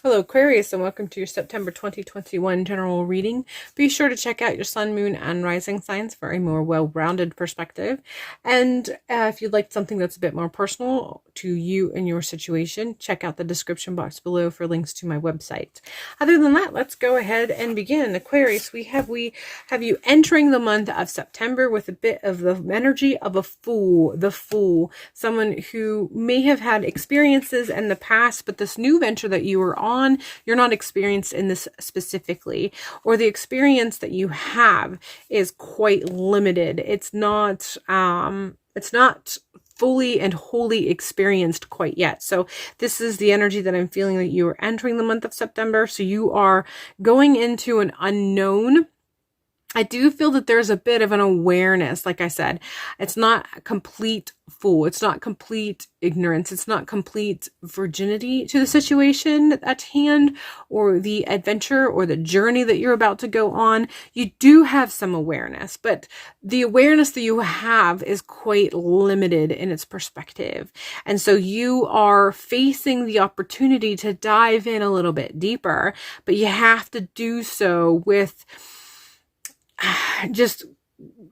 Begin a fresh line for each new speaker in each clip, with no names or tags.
Hello Aquarius, and welcome to your September 2021 general reading. Be sure to check out your sun, moon, and rising signs for a more well-rounded perspective. And if you'd like something that's a bit more personal to you and your situation, check out the description box below for links to my website. Other than that, let's go ahead and begin. Aquarius, we have you entering the month of September with a bit of the energy of a fool, the fool, someone who may have had experiences in the past, but this new venture that you are on, you're not experienced in this specifically, or the experience that you have is quite limited. It's not fully and wholly experienced quite yet. So this is the energy that I'm feeling, that you are entering the month of September. So you are going into an unknown. I do feel that there's a bit of an awareness. Like I said, it's not complete fool. It's not complete ignorance. It's not complete virginity to the situation at hand, or the adventure or the journey that you're about to go on. You do have some awareness, but the awareness that you have is quite limited in its perspective. And so you are facing the opportunity to dive in a little bit deeper, but you have to do so with just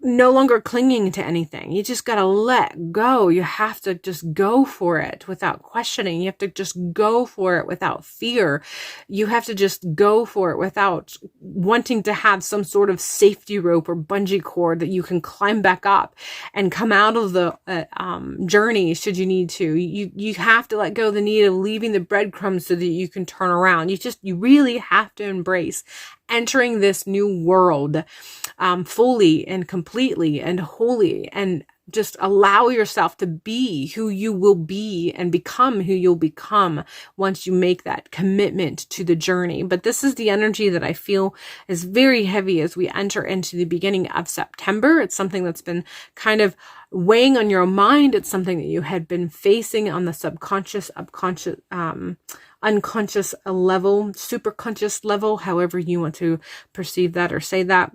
no longer clinging to anything. You just got to let go. You have to just go for it without questioning. You have to just go for it without fear. You have to just go for it without wanting to have some sort of safety rope or bungee cord that you can climb back up and come out of the journey should you need to. You have to let go of the need of leaving the breadcrumbs so that you can turn around. You really have to embrace entering this new world fully and completely and wholly, and just allow yourself to be who you will be and become who you'll become once you make that commitment to the journey. But this is the energy that I feel is very heavy as we enter into the beginning of September. It's something that's been kind of weighing on your mind. It's something that you had been facing on the subconscious, unconscious level, superconscious level, however you want to perceive that or say that.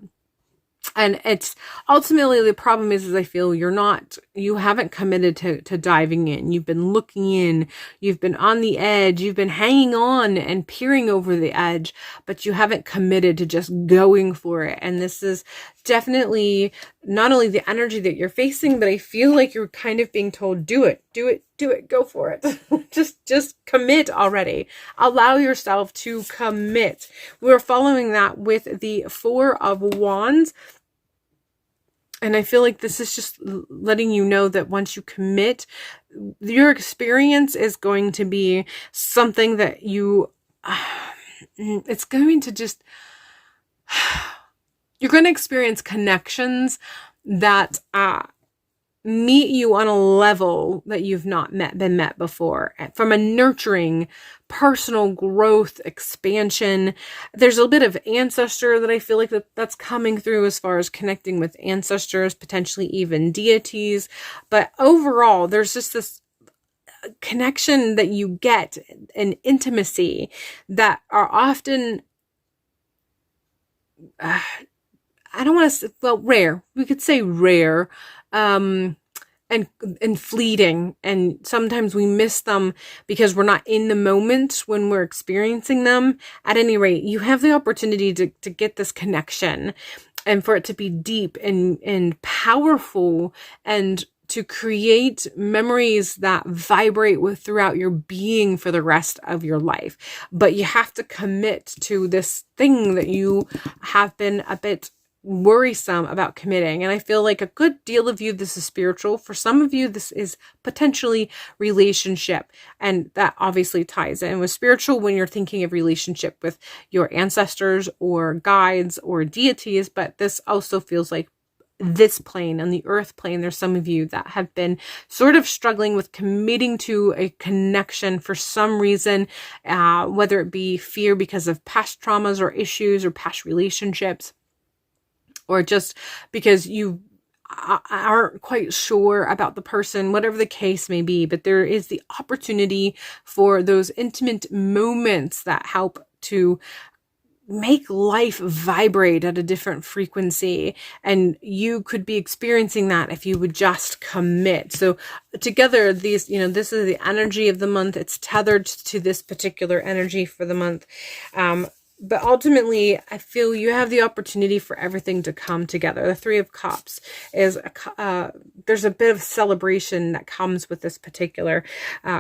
And it's ultimately, the problem is I feel you haven't committed to diving in. You've been looking in, you've been on the edge, you've been hanging on and peering over the edge, but you haven't committed to just going for it. And this is definitely not only the energy that you're facing, but I feel like you're kind of being told, do it, go for it. just commit already. Allow yourself to commit. We're following that with the Four of Wands. And I feel like this is just letting you know that once you commit, your experience is going to be something that it's going to just, you're going to experience connections that meet you on a level that you've not been met before, from a nurturing, personal growth, expansion. There's a bit of ancestor that I feel like that's coming through, as far as connecting with ancestors, potentially even deities. But overall, there's just this connection that you get, an intimacy that are often I don't want to say, well, rare. We could say rare, and fleeting. And sometimes we miss them because we're not in the moment when we're experiencing them. At any rate, you have the opportunity to get this connection, and for it to be deep and powerful, and to create memories that vibrate throughout your being for the rest of your life. But you have to commit to this thing that you have been a bit worrisome about committing. And I feel like a good deal of you, this is spiritual. For some of you, this is potentially relationship. And that obviously ties in with spiritual when you're thinking of relationship with your ancestors or guides or deities. But this also feels like this plane, on the earth plane. There's some of you that have been sort of struggling with committing to a connection for some reason, whether it be fear because of past traumas or issues or past relationships, or just because you aren't quite sure about the person, whatever the case may be. But there is the opportunity for those intimate moments that help to make life vibrate at a different frequency. And you could be experiencing that if you would just commit. So together, these, this is the energy of the month. It's tethered to this particular energy for the month. But ultimately, I feel you have the opportunity for everything to come together. The Three of Cups is, there's a bit of celebration that comes with this particular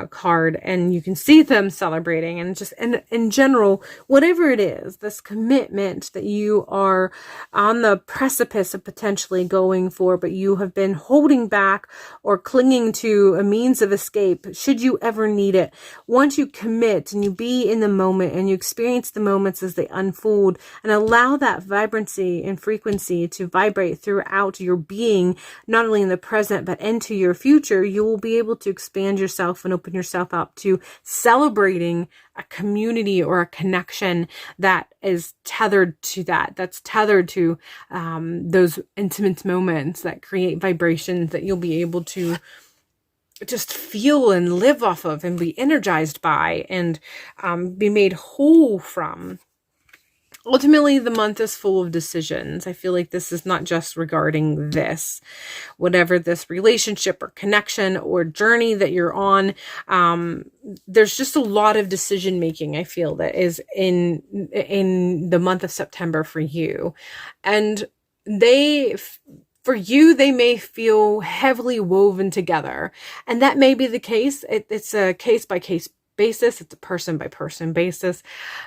card, and you can see them celebrating. And just in general, whatever it is, this commitment that you are on the precipice of potentially going for, but you have been holding back or clinging to a means of escape should you ever need it. Once you commit and you be in the moment and you experience the moments as they unfold, and allow that vibrancy and frequency to vibrate throughout your being, not only in the present but into your future, you will be able to expand yourself and open yourself up to celebrating a community or a connection that is tethered to that. That's tethered to those intimate moments that create vibrations that you'll be able to just feel and live off of and be energized by and be made whole from. Ultimately, the month is full of decisions. I feel like this is not just regarding this. Whatever this relationship or connection or journey that you're on, there's just a lot of decision making, I feel, that is in the month of September for you. And for you, they may feel heavily woven together. And that may be the case. It's a case-by-case basis. It's a person-by-person basis.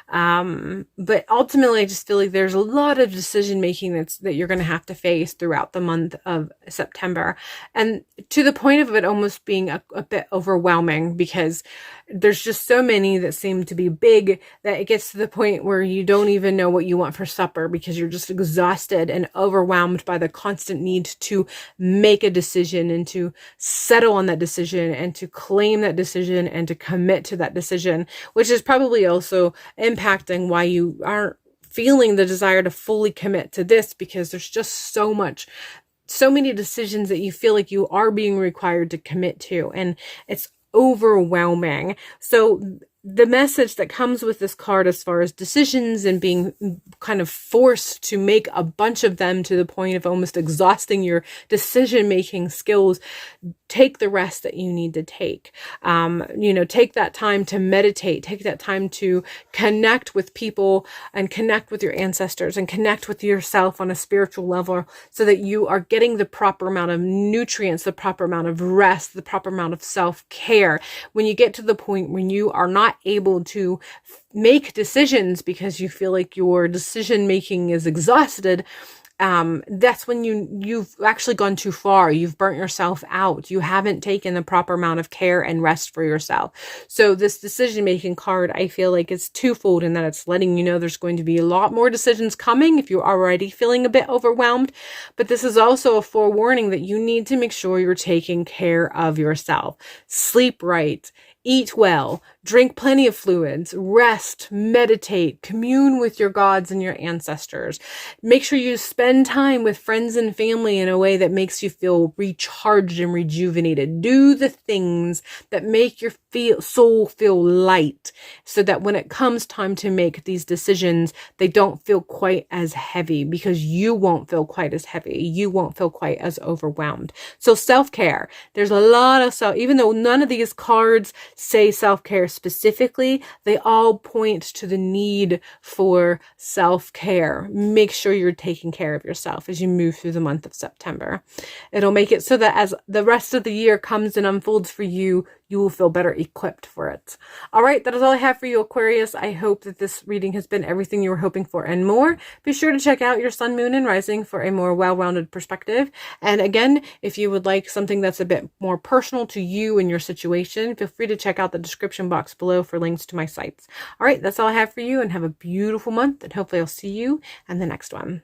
But ultimately, I just feel like there's a lot of decision-making that you're going to have to face throughout the month of September. And to the point of it almost being a bit overwhelming, because there's just so many that seem to be big that it gets to the point where you don't even know what you want for supper, because you're just exhausted and overwhelmed by the constant need to make a decision and to settle on that decision and to claim that decision and to commit to that decision, which is probably also impacting why you aren't feeling the desire to fully commit to this, because there's just so many decisions that you feel like you are being required to commit to, and it's overwhelming. So the message that comes with this card, as far as decisions and being kind of forced to make a bunch of them to the point of almost exhausting your decision-making skills, take the rest that you need to take. Take that time to meditate, take that time to connect with people and connect with your ancestors and connect with yourself on a spiritual level, so that you are getting the proper amount of nutrients, the proper amount of rest, the proper amount of self-care. When you get to the point when you are not able to make decisions because you feel like your decision making is exhausted, that's when you've actually gone too far. You've burnt yourself out. You haven't taken the proper amount of care and rest for yourself. So this decision-making card, I feel like, is twofold in that it's letting you know there's going to be a lot more decisions coming if you're already feeling a bit overwhelmed. But this is also a forewarning that you need to make sure you're taking care of yourself. Sleep right. Eat well, drink plenty of fluids, rest, meditate, commune with your gods and your ancestors. Make sure you spend time with friends and family in a way that makes you feel recharged and rejuvenated. Do the things that make your soul feel light, so that when it comes time to make these decisions, they don't feel quite as heavy, because you won't feel quite as heavy. You won't feel quite as overwhelmed. So self-care. There's a lot of even though none of these cards say self-care specifically, they all point to the need for self-care. Make sure you're taking care of yourself as you move through the month of September. It'll make it so that as the rest of the year comes and unfolds for you, you will feel better equipped for it. All right, that is all I have for you, Aquarius. I hope that this reading has been everything you were hoping for and more. Be sure to check out your sun, moon, and rising for a more well-rounded perspective. And again, if you would like something that's a bit more personal to you and your situation, feel free to check out the description box below for links to my sites. All right, that's all I have for you, and have a beautiful month, and hopefully I'll see you in the next one.